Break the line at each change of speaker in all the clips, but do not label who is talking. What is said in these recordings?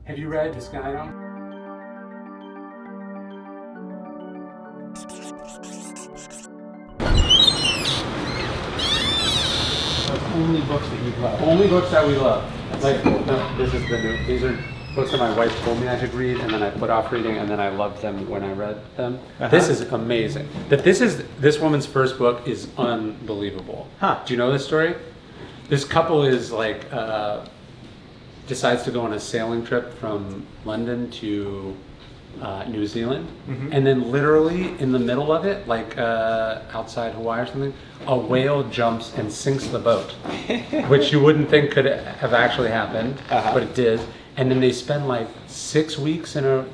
Have you read this guy? Only books that you love. Only books that we love. Like, no, this is the new. These are books that my wife told me I should read, and then I put off reading, and then I loved them when I read them. This is amazing. That this woman's first book is unbelievable.
Huh?
Do you know this story? This couple is like decides to go on a sailing trip from London to New Zealand, and then literally in the middle of it, like outside Hawaii or something, a whale jumps and sinks the boat, which you wouldn't think could have actually happened, but it did. And then they spend like 8 weeks in a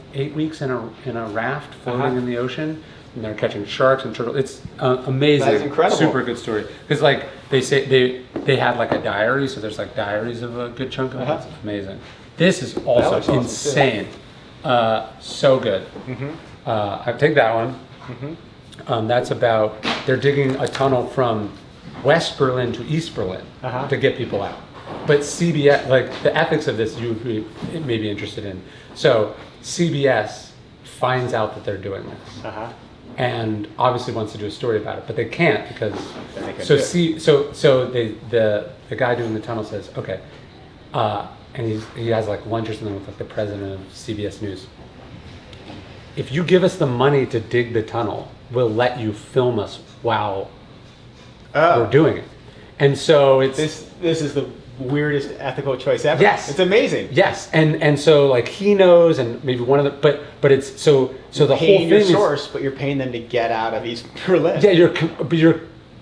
raft floating in the ocean, and they're catching sharks and turtles. It's amazing.
That's incredible.
Super good story. Because like they say they had like a diary, so there's like diaries of a good chunk of it. It's amazing. This is also
awesome
insane. So good. I take that one. That's about they're digging a tunnel from West Berlin to East Berlin to get people out. But CBS, like the ethics of this, you may be interested in. So CBS finds out that they're doing this, and obviously wants to do a story about it, but they can't because the guy doing the tunnel says, okay, and he has like lunch or something with like the president of CBS News. If you give us the money to dig the tunnel, we'll let you film us while we're doing it. And so it's
this is the weirdest ethical choice ever.
Yes,
it's amazing.
Yes, and so like he knows, and maybe one of the but it's so the whole thing
your
is
source, but you're paying them to get out of East Berlin.
Yeah,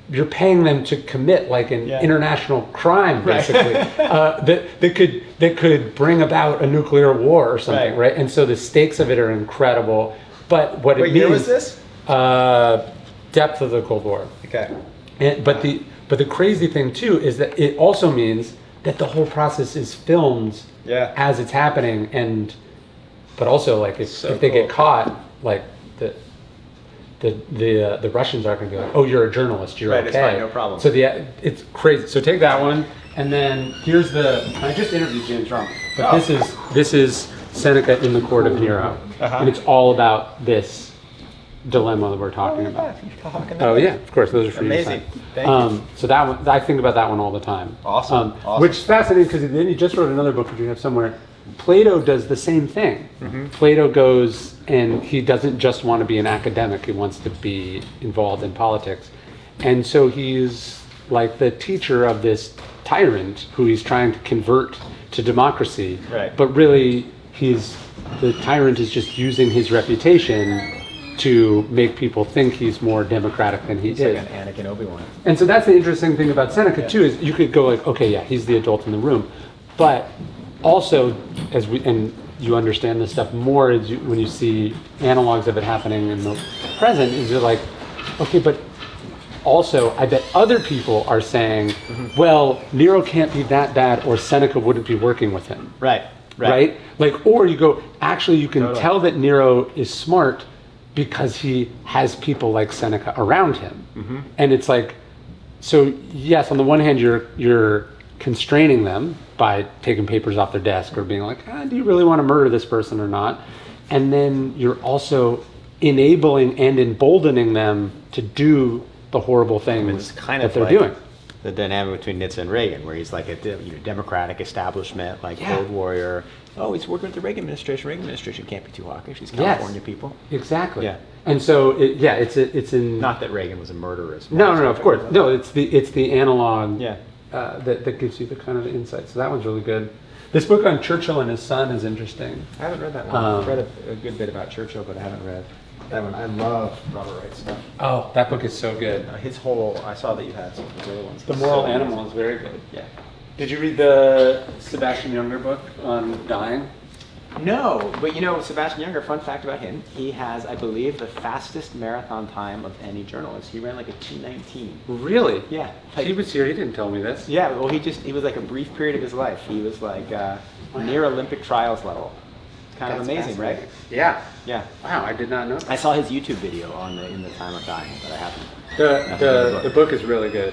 you're paying them to commit like an international crime, basically, that could bring about a nuclear war or something, right? And so the stakes of it are incredible. But what it means? What
year was this?
Depth of the Cold War.
Okay.
But the crazy thing too is that it also means that the whole process is filmed as it's happening, but also like if they get caught, like the Russians aren't going to be like, oh, you're a journalist, you're okay.
It's fine, no problem.
So it's crazy. So take that one, and then here's I just interviewed James Rom, but this is Seneca in the Court of Nero, and it's all about this dilemma that we're talking about. Oh yeah, of course, those are for
amazing.
You.
Thank you.
So that one, I think about that one all the time.
Awesome.
Which is fascinating because then he just wrote another book, which you have somewhere. Plato does the same thing. Plato goes and he doesn't just want to be an academic; he wants to be involved in politics, and so he's like the teacher of this tyrant who he's trying to convert to democracy.
Right.
But really, the tyrant is just using his reputation to make people think he's more democratic than he is.
Like an Anakin Obi-Wan.
And so that's the interesting thing about Seneca too, is you could go like, okay, yeah, he's the adult in the room, but also and you understand this stuff more when you see analogs of it happening in the present, is you're like, okay, but also I bet other people are saying, well, Nero can't be that bad, or Seneca wouldn't be working with him. Right? Like, or you go, actually, you can tell that Nero is smart because he has people like Seneca around him. And it's like, so yes, on the one hand, you're constraining them by taking papers off their desk or being like, do you really want to murder this person or not? And then you're also enabling and emboldening them to do the horrible things that they're doing.
The dynamic between Nietzsche and Reagan, where he's like a democratic establishment, like Cold Warrior. Oh, he's working with the Reagan administration. Reagan administration can't be too hawkish. He's California people.
Exactly.
Yeah.
And so it's in.
Not that Reagan was a murderer.
No, of course. No, it's the analog. That gives you the kind of insight. So that one's really good. This book on Churchill and his son is interesting.
I haven't read that one. I've read a good bit about Churchill, but I haven't read that one. I love Robert Wright's stuff.
Oh, that book is so good.
His whole, I saw that you had some of his other ones.
The Moral Animal is very good.
Yeah.
Did you read the Sebastian Junger book on dying?
No, but Sebastian Junger, fun fact about him, he has, I believe, the fastest marathon time of any journalist. He ran like a 2:19.
Really?
Yeah.
He was here, he didn't tell me this.
Yeah, well, he was like a brief period of his life. He was like near Olympic trials level. It's kind of amazing, right?
Yeah.
Yeah.
Wow, I did not know that.
I saw his YouTube video in the time of dying, but I haven't.
The book is really good.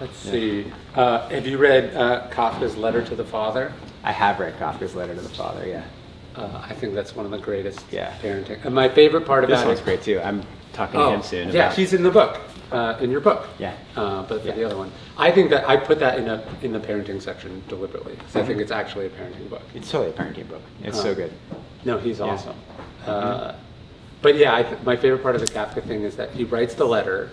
Let's see. Have you read Kafka's Letter to the Father?
I have read Kafka's Letter to the Father. Yeah.
I think that's one of the greatest
Yeah.
parenting. And my favorite part
This
about
one's
it.
great too. I'm talking to him soon.
Yeah,
about,
he's in the book, in your book.
Yeah.
But for
Yeah.
the other one, I think that I put that in the parenting section deliberately because I think it's actually a parenting book.
It's totally a parenting book. It's so good.
No, he's awesome. But yeah, my favorite part of the Kafka thing is that he writes the letter,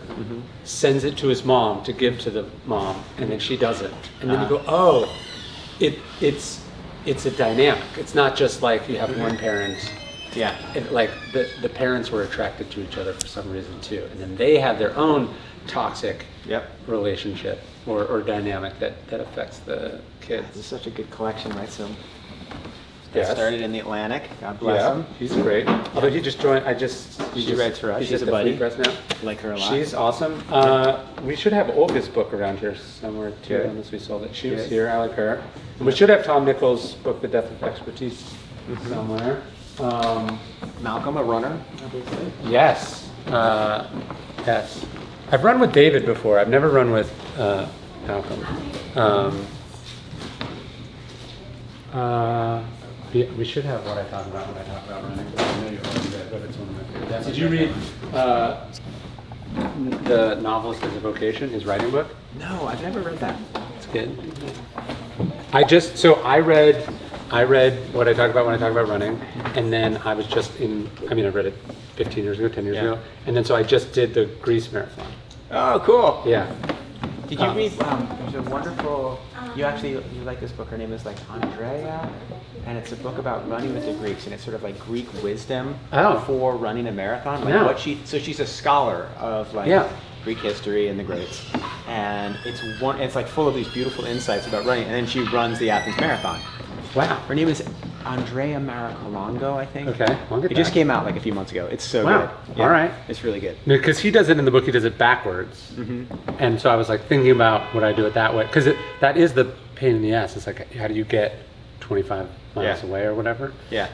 sends it to his mom to give to the mom, and then she doesn't. And then you go, oh, it's a dynamic. It's not just like you have one parent.
Yeah.
Like the parents were attracted to each other for some reason too, and then they have their own toxic relationship or dynamic that affects the kids.
This is such a good collection, right? So.
Yes.
Started in the Atlantic. God bless him.
He's great. Although he just joined,
She writes for us.
He's
She's
at
a
the
buddy.
Free Press now.
Like her a lot.
She's awesome. We should have Olga's book around here somewhere too,
Good.
unless we sold it. She was here. I like her. And we should have Tom Nichols' book, The Death of Expertise, somewhere.
Malcolm, a runner, obviously.
Yes. Yes. I've run with David before. I've never run with Malcolm. We should have What I Talk About When I Talk About Running. I know you already read, but it's one of my favorites. Did you read The Novelist as a Vocation, his writing book?
No, I've never read that.
It's good. I read What I Talk About When I Talk About Running, and then I was just I read it 15 years ago, 10 years ago, and then so I just did the Greece Marathon.
Oh, cool.
Yeah.
Did you read, there's a wonderful, you like this book, her name is like Andrea, and it's a book about running with the Greeks, and it's sort of like Greek wisdom for running a marathon. Like so she's a scholar of like Greek history and the greats, and it's like full of these beautiful insights about running, and then she runs the Athens Marathon.
Wow.
Her name is Andrea Maracolongo, I think.
Okay, I'll get
It just came out like a few months ago. It's so
Wow.
good. Yeah,
All right.
It's really good.
Because he does it in the book, he does it backwards. And so I was like thinking about would I do it that way? Because that is the pain in the ass. It's like, how do you get 25 miles away or whatever?
Yeah.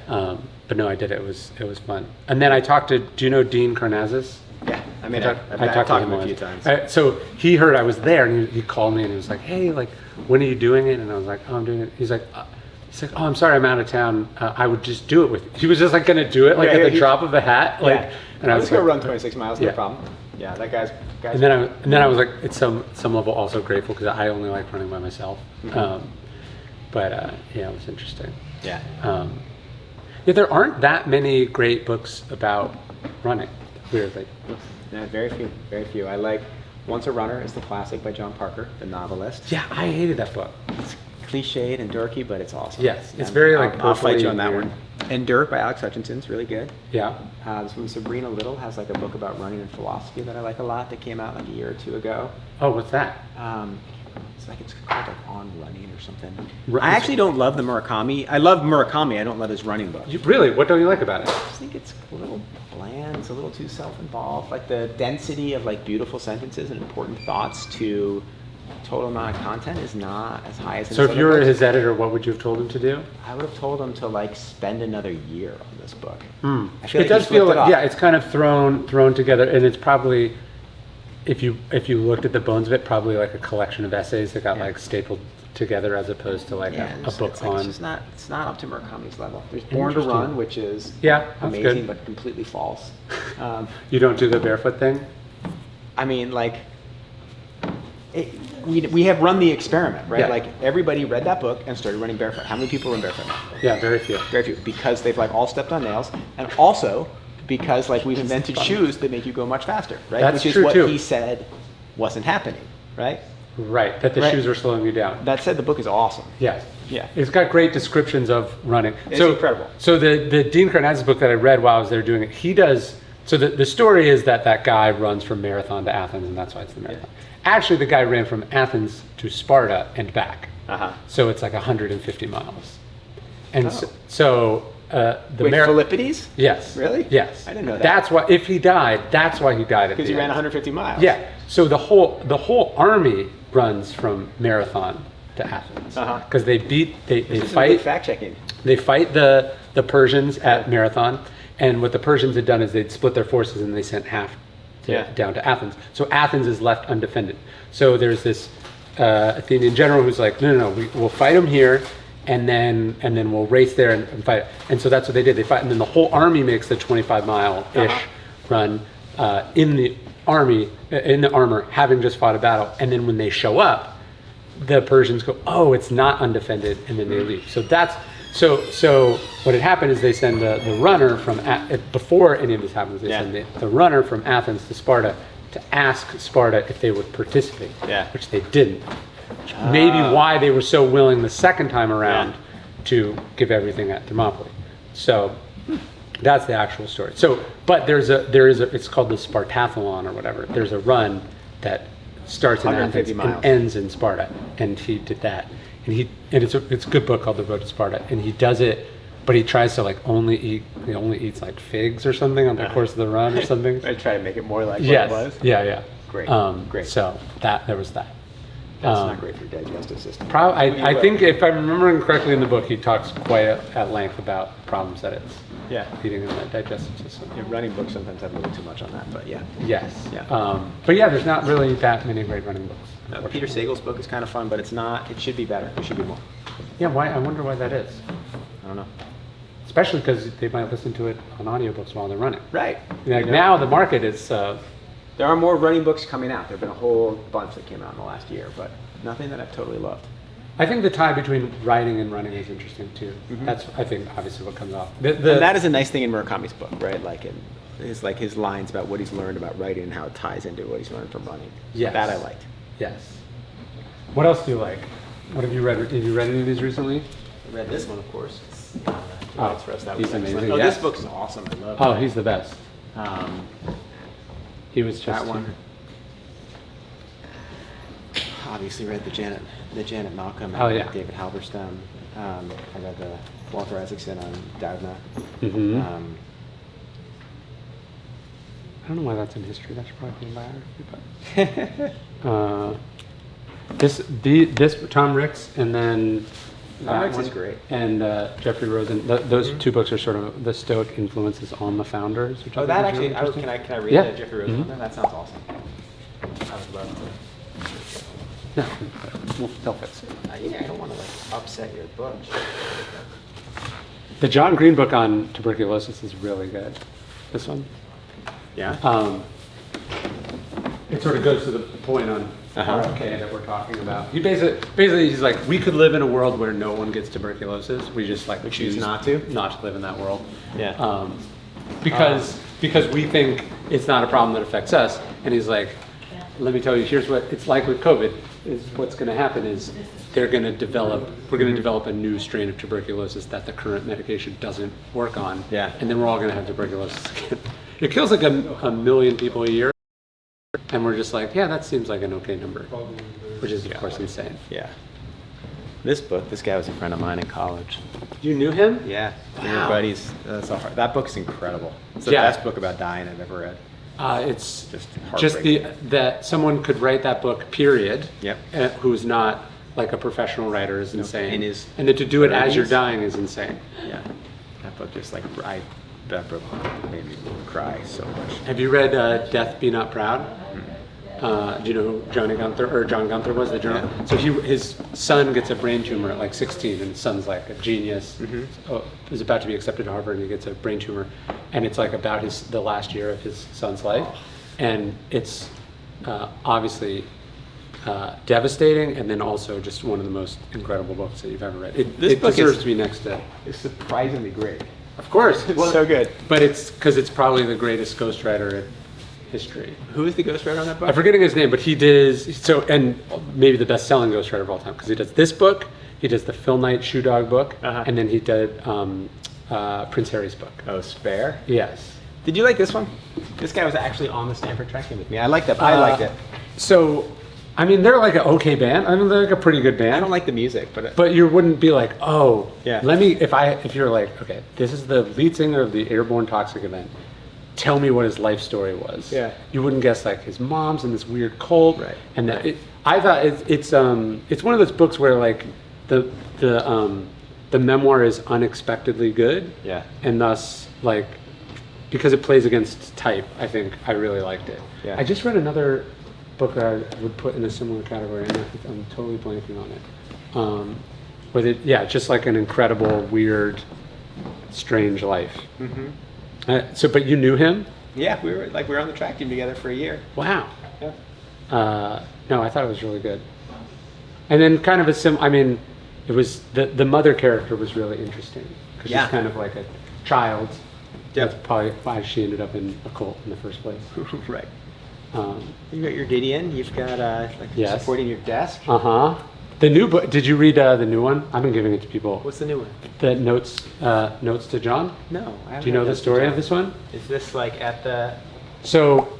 But no, I did it. It was fun. And then I talked to, do you know Dean Karnazes?
Yeah. I
talked to him
a few times.
So he heard I was there and he called me and he was like, hey, like, when are you doing it? And I was like, oh, I'm doing it. He's like, oh, I'm sorry, I'm out of town. I would just do it with you. He was just like going to do it, like at the drop of a hat. Like,
and I was going to run 26 miles, no problem. Yeah, that guy's
and then I was like, at some level also grateful because I only like running by myself. It was interesting.
Yeah.
There aren't that many great books about running, weirdly.
No, very few. I like Once a Runner is the classic by John Parker, the novelist.
Yeah, I hated that book.
It's cliched and dorky, but it's awesome.
Yes, it's very like
I'll fight you on that
weird.
one. And Dirt by Alex Hutchinson's really good.
Yeah.
This one, Sabrina Little has like a book about running and philosophy that I like a lot that came out like a year or two ago.
Oh, what's that?
It's called like On Running or something. I actually don't love the Murakami. I love Murakami. I don't love his running book.
Really? What don't you like about it?
I just think it's a little bland. It's a little too self-involved. Like the density of like beautiful sentences and important thoughts to total amount of content is not as high as.
So if you were his editor, what would you have told him to do?
I would have told him to like spend another year on this book.
I
feel
it does feel like it's kind of thrown together, and it's probably, if you looked at the bones of it, probably like a collection of essays that got like stapled together as opposed to like a book
it's
on.
It's not up to Murakami's level. There's Born to Run, which is amazing
good.
but completely false.
You don't do the barefoot thing?
I mean, like, we have run the experiment, right?
Yeah.
Like everybody read that book and started running barefoot. How many people run barefoot now?
Yeah, very few.
Very few, because they've like all stepped on nails, and also because like we've invented shoes that make you go much faster, right?
That's
Which is
true,
what
too.
he said wasn't happening, right?
Right, that the shoes were slowing you down.
That said, the book is awesome.
Yes.
Yeah.
It's got great descriptions of running.
It's incredible.
So the Dean Karnazes book that I read while I was there doing it, he does, so the story is that guy runs from Marathon to Athens, and that's why it's the marathon. Actually, the guy ran from Athens to Sparta and back. So it's like 150 miles. And
Philippides?
Yes.
Really?
Yes.
I didn't know that.
That's why, if he died, that's why he died at the
Because he ran
end.
150 miles.
Yeah. So the whole army runs from Marathon to Athens because they fight.
Fact checking.
They fight the Persians at Marathon, and what the Persians had done is they'd split their forces and they sent half down to Athens. So Athens is left undefended. So there's this Athenian general who's like, no, we'll fight them here, and then we'll race there and fight. And so that's what they did. They fight, and then the whole army makes the 25-mile-ish run in the armor, having just fought a battle. And then when they show up, the Persians go, oh, it's not undefended, and then they leave. So that's so what had happened is they send the runner from before any of this happens. They send the runner from Athens to Sparta to ask Sparta if they would participate, which they didn't. Maybe why they were so willing the second time around to give everything at Thermopylae. So that's the actual story. So, but there is a it's called the Spartathlon or whatever. There's a run that starts in Athens and ends in Sparta, and he did that. And it's a good book called The Road to Sparta, and he does it, but he tries to like only eats like figs or something on the course of the run or something.
I try to make it more like what it was.
Yeah.
Great. Great.
So there was that.
That's not great for your digestive system.
I think if I'm remembering correctly in the book, he talks quite at length about problems that it's feeding in the digestive system.
Yeah, running books sometimes have a little too much on that, but yeah.
Yes.
Yeah.
But yeah, there's not really that many great running books.
Peter Sagal's book is kind of fun, but it's not. It should be better. There should be more.
Yeah. Why? I wonder why that is.
I don't know.
Especially because they might listen to it on audiobooks while they're running.
Right.
Like now the market is.
There are more running books coming out. There have been a whole bunch that came out in the last year, but nothing that I've totally loved.
I think the tie between writing and running is interesting too. Mm-hmm. That's, I think, obviously what comes off.
And that is a nice thing in Murakami's book, right? His lines about what he's learned about writing and how it ties into what he's learned from running.
Yes.
That I liked.
Yes. What else do you like? What have you read? Have you read any of these recently?
I read this one, of course. For us. That
he's
was
amazing.
Oh, this book is awesome. I love it.
Oh, he's the best. He was just
that one. Obviously read the Janet Malcolm and David Halberstam. I read the Walter Isaacson on Doudna.
Mm-hmm. I don't know why that's in history. That should probably be in biography. But this Tom Ricks and then
Tom Ricks is great.
And Jeffrey Rosen. Those two books are sort of the Stoic influences on the founders. Which
that actually. Can I read the Jeffrey Rosen one? That sounds awesome. I would love to.
No, they'll fix it.
I don't want to upset your book.
The John Green book on tuberculosis is really good. This one.
Yeah.
It sort of goes to the point on RFK that we're talking about. He basically he's like, we could live in a world where no one gets tuberculosis. We just we choose not to live in that world.
Yeah.
Because we think it's not a problem that affects us. And he's like, let me tell you, here's what it's like with COVID. Is what's going to happen is we're going to develop a new strain of tuberculosis that the current medication doesn't work on.
Yeah.
And then we're all going to have tuberculosis again. It kills like a million people a year. And we're just like, that seems like an okay number, which is of course insane.
Yeah. This guy was a friend of mine in college.
You knew him?
Yeah. Wow. Buddies. That book is incredible. It's the best book about dying I've ever read.
It's just that someone could write that book, period.
Yep.
Who's not like a professional writer is insane.
And
then to do it as you're dying is insane.
Yeah. That book just that book made me cry so much.
Have you read Death Be Not Proud? Mm-hmm. Do you know who John Gunther was, the journal? Yeah. So his son gets a brain tumor at like 16, and his son's like a genius. Mm-hmm. Is about to be accepted to Harvard, and he gets a brain tumor, and it's like about the last year of his son's life, and it's obviously devastating, and then also just one of the most incredible books that you've ever read. This book deserves to be next to.
It's surprisingly great.
Of course,
it's so good.
But it's because it's probably the greatest ghostwriter in history.
Who is the ghostwriter on that book?
I'm forgetting his name, but he does and maybe the best-selling ghostwriter of all time because he does this book, he does the Phil Knight Shoe Dog book, and then he did Prince Harry's book.
Oh, Spare?
Yes.
Did you like this one? This guy was actually on the Stanford track team with me. I liked that. I liked it.
So, I mean, they're like an okay band. I mean, they're like a pretty good band.
I don't like the music,
but you wouldn't be like, oh,
yeah.
If you're like, okay, this is the lead singer of the Airborne Toxic Event. Tell me what his life story was.
Yeah.
You wouldn't guess like his mom's in this weird cult.
Right.
And I thought it's one of those books where like the memoir is unexpectedly good.
Yeah.
And thus like because it plays against type, I think I really liked it.
Yeah.
I just read another book that I would put in a similar category, and I'm totally blanking on it. with it, yeah, just like an incredible, weird, strange life. So, but you knew him?
Yeah, we were on the track team together for a year.
Wow.
Yeah.
No, I thought it was really good. And then kind of it was the mother character was really interesting because she's kind of like a child.
Yep.
That's probably why she ended up in a cult in the first place.
Right. You got your Didion. You've got
yes.
supporting your desk.
The new book. Did you read the new one? I've been giving it to people.
What's the new one?
The notes to John.
No, I haven't.
Do you know the story of this one?
Is this like at the?
So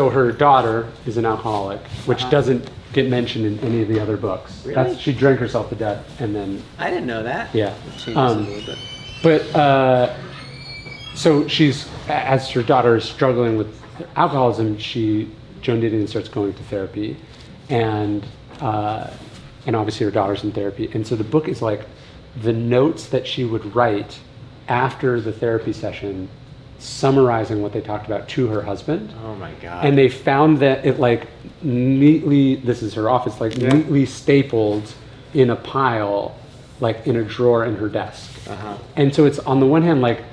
her daughter is an alcoholic, which doesn't get mentioned in any of the other books.
Really?
She drank herself to death, and then.
I didn't know that.
Yeah.
It changes a little bit.
But so she's, as her daughter is struggling with alcoholism, Joan Didion starts going to therapy, and obviously her daughter's in therapy, and so the book is like the notes that she would write after the therapy session, summarizing what they talked about to her husband.
Oh my God.
And they found that it like neatly, this is her office, like neatly stapled in a pile, like in a drawer in her desk. And so it's on the one hand like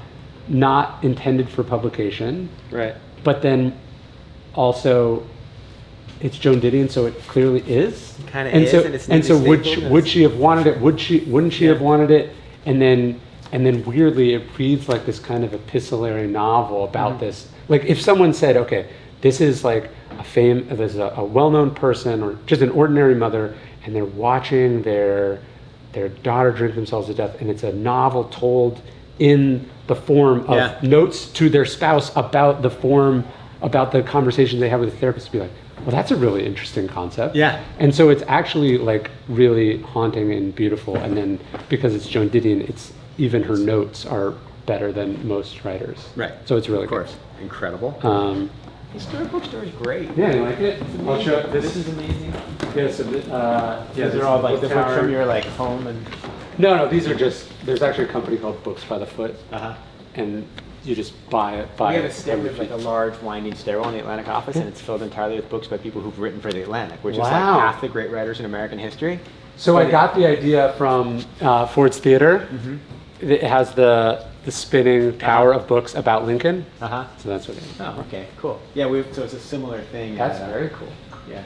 not intended for publication,
right?
But then also it's Joan Didion, so it clearly is.
Kind of is, and it's
and so
neatly
would she have wanted it? Wouldn't she have wanted it? And then weirdly, it reads like this kind of epistolary novel about this. Like if someone said, okay, this is like there's a well-known person or just an ordinary mother, and they're watching their daughter drink themselves to death, and it's a novel told in the form of notes to their spouse about the conversations they have with the therapist, to be like, well, that's a really interesting concept.
Yeah.
And so it's actually like really haunting and beautiful. And then because it's Joan Didion, it's even her notes are better than most writers.
Right.
So it's really
of course good. Incredible. Historic bookstore is great.
Yeah, you like it? I'll show
this is amazing.
Yeah, so
these are all like the books from your like home and.
No, these are just. There's actually a company called Books by the Foot, and you just buy it.
We have like a large winding stairwell in the Atlantic office, and it's filled entirely with books by people who've written for the Atlantic, which is like half the great writers in American history.
So I got the idea from Ford's Theater. It has the spinning tower of books about Lincoln. So that's what it is.
Oh, okay, cool. Yeah, so it's a similar thing.
That's very cool.
Yeah.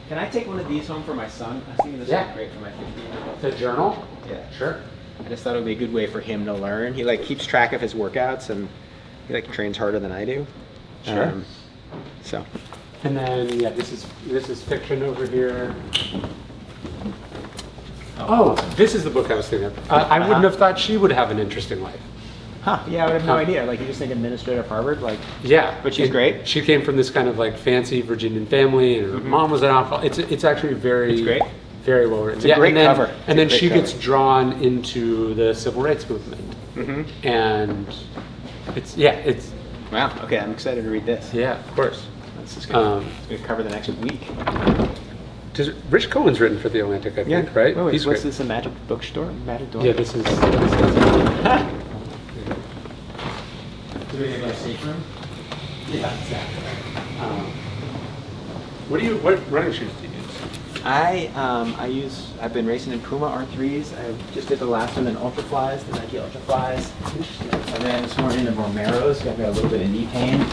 Can I take one of these home for my son? I was thinking this would be great for my 15-year-old.
The journal?
Yeah.
Sure.
I just thought it would be a good way for him to learn. He like keeps track of his workouts, and he like trains harder than I do.
Sure.
So.
And then this is fiction over here. Oh, this is the book I was thinking of. I wouldn't have thought she would have an interesting life.
Yeah, I would have no idea. Like, you just think administrator of Harvard? Like,
yeah.
But she's great.
She came from this kind of like fancy Virginian family, and her mom was an alcoholic. It's actually very,
great.
Very well written.
It's a great cover.
And then she gets drawn into the civil rights movement. And it's.
Wow, okay, I'm excited to read this.
Yeah, of course.
This is going to cover the next week.
Rich Cohen's written for The Atlantic, I think, right?
Wait,
He's
what's
great.
this, a magic bookstore? Magic door?
Yeah, this is.
Do we have a safe room?
Yeah, exactly. What running shoes do you use?
I've been racing in Puma R3s. I just did the last one in Ultraflies, the Nike Ultraflies. And then this morning the Romeros, got a little bit of knee pain.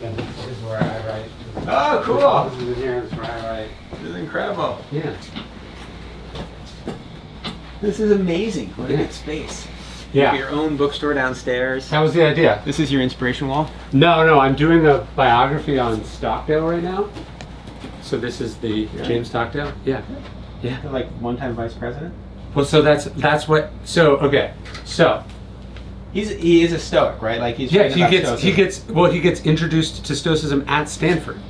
This is where I write.
Oh, cool!
This is in here, this is where I write.
This is incredible.
Yeah.
This is amazing. What a good space.
Yeah.
You have your own bookstore downstairs.
That was the idea.
This is your inspiration wall?
No, I'm doing a biography on Stockdale right now. So this is the James Stockdale. Yeah.
Like one-time vice president?
Well, so that's what. So okay. So.
He is a Stoic, right? Like he
gets introduced to Stoicism at Stanford.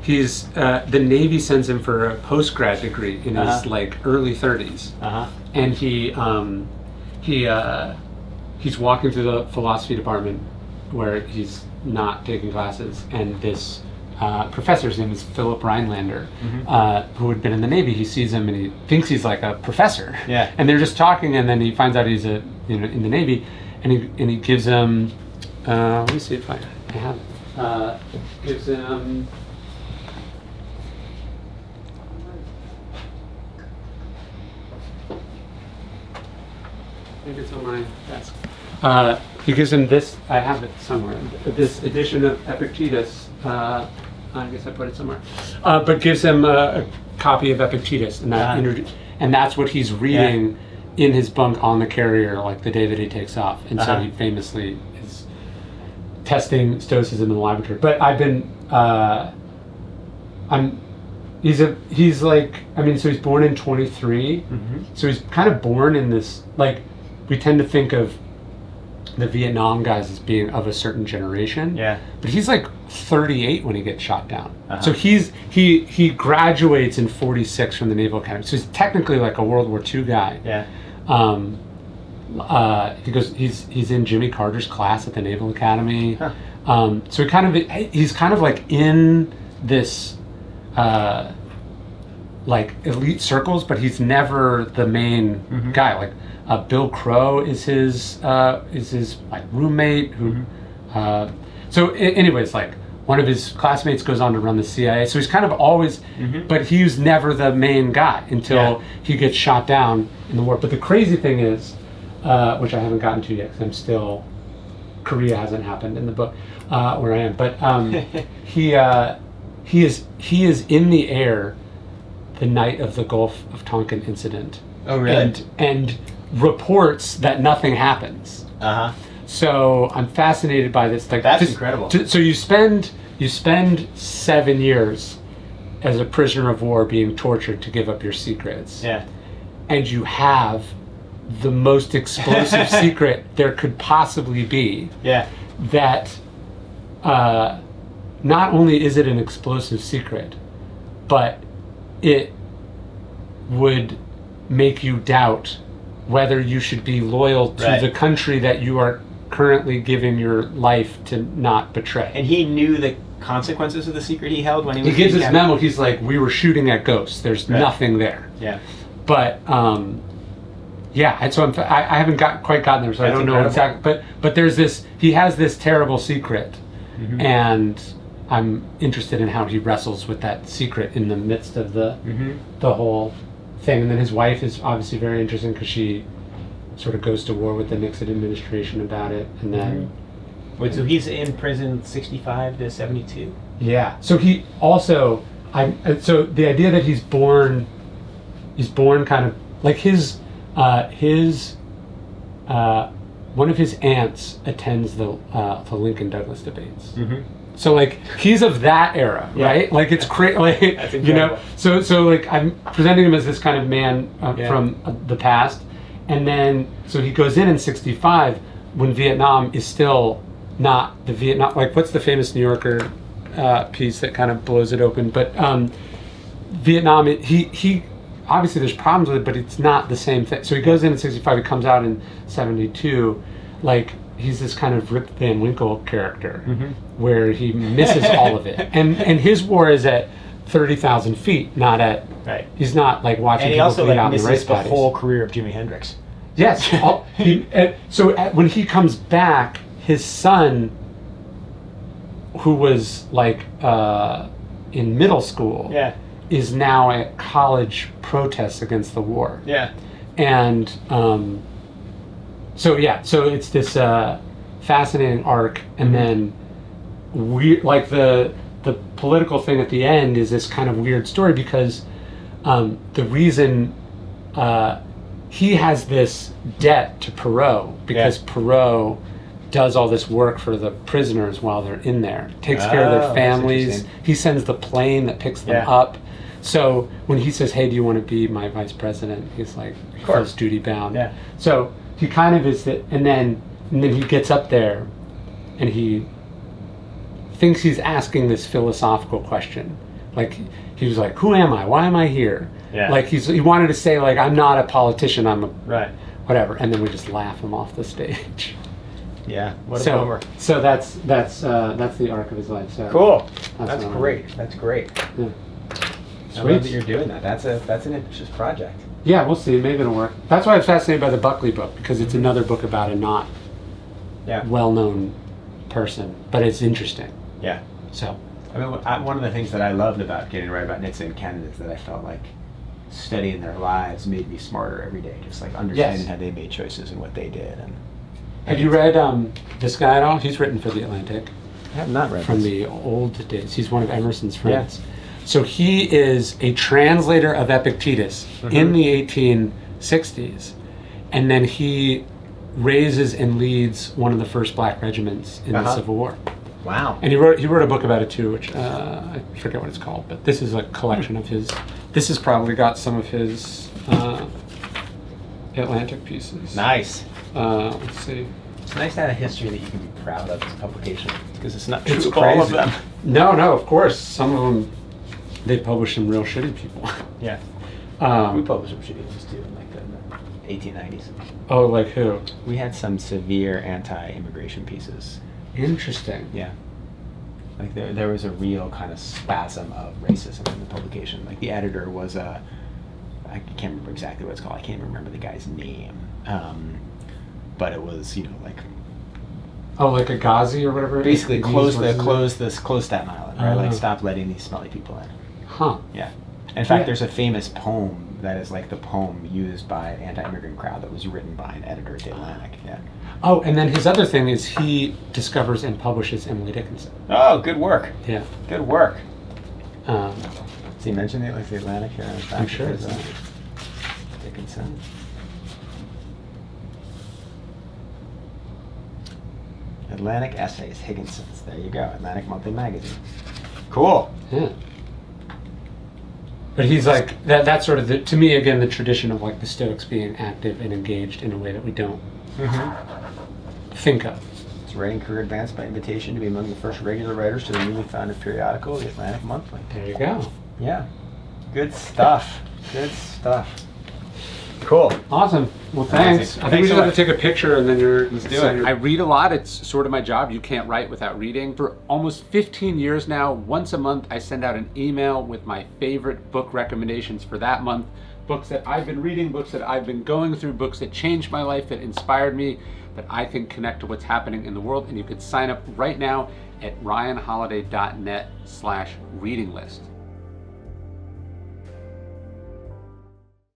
He's the Navy sends him for a postgrad degree in his like early 30s. And he's walking through the philosophy department where he's not taking classes, and this professor's name is Philip Rhinelander, who had been in the Navy. He sees him and he thinks he's like a professor.
Yeah.
And they're just talking, and then he finds out he's in the Navy, and he gives him. Let me see if I have. Gives him think it's on my desk. He gives him this. I have it somewhere. This edition of Epictetus. I guess I put it somewhere. But gives him a copy of Epictetus, and and that's what he's reading in his bunk on the carrier, like the day that he takes off. And so he famously is testing Stoicism in the laboratory. But I've been. He's like, I mean, so he's born in 23. So he's kind of born in this, like, we tend to think of the Vietnam guys as being of a certain generation. Yeah. But he's like 38 when he gets shot down. So he graduates in 46 from the Naval Academy. So he's technically like a World War II guy. Yeah. He's in Jimmy Carter's class at the Naval Academy. So he's kind of like in this like elite circles, but he's never the main guy. Like Bill Crow is his like roommate who. Anyways, like one of his classmates goes on to run the CIA. So he's kind of always, but he was never the main guy until he gets shot down in the war. But the crazy thing is, which I haven't gotten to yet, because I'm still, Korea hasn't happened in the book where I am. But he is in the air the night of the Gulf of Tonkin incident. Oh, really? And reports that nothing happens. So I'm fascinated by this. Like,
that's incredible.
So you spend 7 years as a prisoner of war being tortured to give up your secrets. Yeah. And you have the most explosive secret there could possibly be. Yeah. That not only is it an explosive secret, but it would make you doubt whether you should be loyal to the country that you are currently giving your life to not betray.
And he knew the consequences of the secret he held when he was.
He gives his memo. He's like, "We were shooting at ghosts. There's nothing there." Yeah. But yeah. And so I haven't quite gotten there, so that's I don't know exactly. But there's this. He has this terrible secret, and I'm interested in how he wrestles with that secret in the midst of the whole thing. And then his wife is obviously very interesting because she sort of goes to war with the Nixon administration about it, and then.
Wait, so he's in prison 65 to 72?
Yeah. So he also, so the idea that he's born kind of like his one of his aunts attends the Lincoln Douglas debates. So like he's of that era, right? Like it's crazy, like, you know. So like I'm presenting him as this kind of man from the past, and then so he goes in 65 when Vietnam is still not the Vietnam. Like what's the famous New Yorker piece that kind of blows it open? But Vietnam, he obviously there's problems with it, but it's not the same thing. So he goes in 65, he comes out in 72, like. He's this kind of Rip Van Winkle character where he misses all of it. And his war is at 30,000 feet, not at, he's not like watching people bleed out in the race
the whole career of Jimi Hendrix.
Yes. When he comes back, his son, who was like in middle school, is now at college protests against the war. Yeah. And, so it's this fascinating arc, and then like the political thing at the end is this kind of weird story because the reason he has this debt to Perot because Perot does all this work for the prisoners while they're in there, takes care of their families. He sends the plane that picks them up. So when he says, "Hey, do you want to be my vice president?" He's like, of course, duty bound. Yeah. So he kind of is that, and then he gets up there, and he thinks he's asking this philosophical question. Like he was like, "Who am I? Why am I here?" Yeah. Like he wanted to say like, "I'm not a politician. I'm a whatever," and then we just laugh him off the stage.
Yeah. What a bummer.
So that's the arc of his life. So
cool. That's great. That's great. Yeah.
Sweet.
I love that you're doing that. That's an ambitious project.
Yeah, we'll see. Maybe it'll work. That's why I was fascinated by the Buckley book, because it's another book about a not well-known person, but it's interesting. Yeah. So.
I mean, one of the things that I loved about getting to write about Nitsa in Canada is that I felt like
studying their lives made me smarter every day. Just like understanding how they made choices and what they did. And
have you read this guy at all? He's written for The Atlantic.
I have not read
from the old days. He's one of Emerson's friends. Yeah. So he is a translator of Epictetus in the 1860s, and then he raises and leads one of the first black regiments in the Civil War.
Wow.
And he wrote a book about it too, which I forget what it's called, but this is a collection of his. This has probably got some of his Atlantic pieces.
Nice.
Let's see.
It's nice to have a history that you can be proud of as a publication, because it's not true of all of them.
No, of course. Some of them, they publish some real shitty people.
Yeah. We published some shitty ones too in like the 1890s.
Oh, like who?
We had some severe anti-immigration pieces.
Interesting.
Yeah. Like there was a real kind of spasm of racism in the publication. Like the editor was I can't remember exactly what it's called. I can't remember the guy's name. But it was, like...
Oh, like a Ghazi or whatever?
Basically close Staten Island, right? Like stop letting these smelly people in.
Huh.
Yeah. In fact, there's a famous poem that is like the poem used by an anti-immigrant crowd that was written by an editor at The Atlantic. Yeah.
Oh, and then his other thing is he discovers and publishes Emily Dickinson.
Oh, good work.
Yeah.
Good work. Does he mention it like The Atlantic here?
I'm sure it's
Dickinson. Atlantic Essays, Higginson's. There you go. Atlantic Monthly Magazine. Cool.
Yeah. But he's like that's sort of to me again the tradition of like the Stoics being active and engaged in a way that we don't think of.
His writing career advanced by invitation to be among the first regular writers to the newly founded periodical, the Atlantic Monthly.
There you go.
Yeah. Good stuff. Good stuff. Cool.
Awesome. Well, thanks. I think we just have to take a picture and then let's do it. I read a lot. It's sort of my job. You can't write without reading. For almost 15 years now, once a month, I send out an email with my favorite book recommendations for that month. Books that I've been reading, books that I've been going through, books that changed my life, that inspired me, that I think connect to what's happening in the world. And you can sign up right now at ryanholiday.net/reading list.